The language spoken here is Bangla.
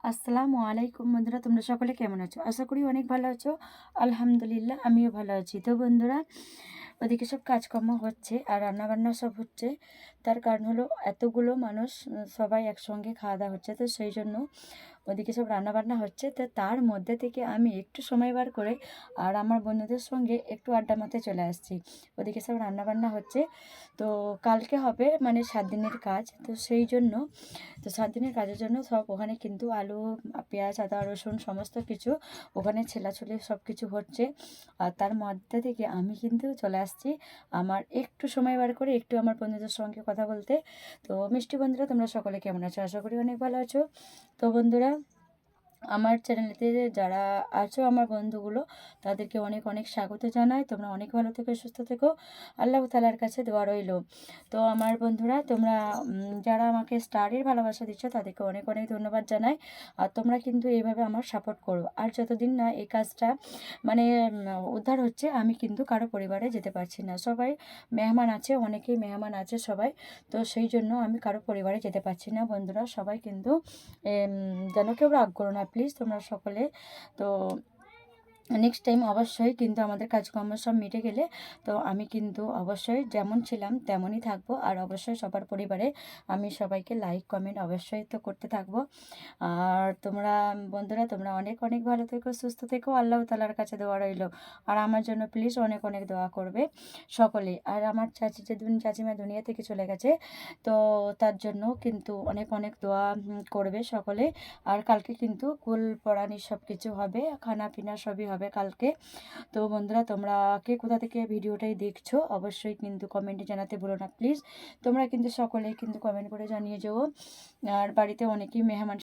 আসসালামু আলাইকুম বন্ধুরা, তোমরা সকলে কেমন আছো? আশা করি অনেক ভালো আছো। আলহামদুলিল্লাহ আমিও ভালো আছি। তো বন্ধুরা, ওদিকে সব কাজকর্ম হচ্ছে আর রান্নাবান্না সব হচ্ছে। তার কারণ হলো এতগুলো মানুষ সবাই একসঙ্গে খাওয়া দাওয়া হচ্ছে, তো সেই জন্য ওদিকে সব রান্নাবান্না হচ্ছে। তো তার মধ্যে থেকে আমি একটু সময় বার করে আর আমার বন্ধুদের সঙ্গে একটু আড্ডা মারতে চলে আসছি। ওদিকে সব রান্নাবান্না হচ্ছে। তো কালকে হবে মানে 7 দিনের কাজ, তো সেই জন্য 7 দিনের কাজের জন্য সব ওখানে কিন্তু আলু, পেঁয়াজ, আদা, রসুন সমস্ত কিছু ওখানে ছেলাছুলি সব কিছু হচ্ছে। আর তার মধ্যে থেকে আমি কিন্তু চলে আসছি আমার একটু সময় বার করে একটু আমার বন্ধুদের সঙ্গে কথা বলতে। তো মিষ্টি বন্ধুরা, তোমরা সকলে কেমন আছো? আশা করি অনেক ভালো আছো। তো বন্ধুরা, আমার চ্যানেলেতে যারা আছো আমার বন্ধুগুলো, তাদেরকে অনেক অনেক স্বাগত জানাই। তোমরা অনেক ভালো থেকো, সুস্থ থেকো, আল্লাহ তাআলার কাছে দোয়া রইলো। তো আমার বন্ধুরা, তোমরা যারা আমাকে স্টারের ভালোবাসা দিচ্ছ তাদেরকে অনেক অনেক ধন্যবাদ জানাই। আর তোমরা কিন্তু এইভাবে আমার সাপোর্ট করো। আর যতদিন না এই কাজটা মানে উদ্ধার হচ্ছে, আমি কিন্তু কারো পরিবারে যেতে পারছি না। সবাই মেহমান আছে, অনেকেই মেহমান আছে সবাই। তো সেই জন্য আমি কারো পরিবারে যেতে পারছি না। বন্ধুরা সবাই কিন্তু যেন কেউ রাগ করো না প্লিজ, তোমরা সকলে। তো নেক্সট টাইম অবশ্যই কিন্তু আমাদের কাজকর্ম সব মিটে গেলে তো আমি কিন্তু অবশ্যই যেমন ছিলাম তেমনই থাকবো। আর অবশ্যই সবার পরিবারে আমি সবাইকে লাইক কমেন্ট অবশ্যই তো করতে থাকবো। আর তোমরা বন্ধুরা, তোমরা অনেক অনেক ভালো থেকো, সুস্থ থেকো, আল্লাহ তাআলার কাছে দোয়া রইলো। আর আমার জন্য প্লিজ অনেক অনেক দোয়া করবে সকলেই। আর আমার চাচিমা দুনিয়া থেকে চলে গেছে, তো তার জন্য কিন্তু অনেক অনেক দোয়া করবে সকলে। আর কালকে কিন্তু কুল পড়ানি সব কিছু হবে, খানা পিনা সবই হবে কালকে। তো বন্ধুরা, তোমরা কে কোথা থেকে ভিডিওটাই দেখছো অবশ্যই কিন্তু কমেন্টে জানাতে ভুলো না প্লিজ। তোমরা কিন্তু সকলেই কিন্তু কমেন্ট করে জানিয়ে যাও। আর বাড়িতে অনেকেই মেহমান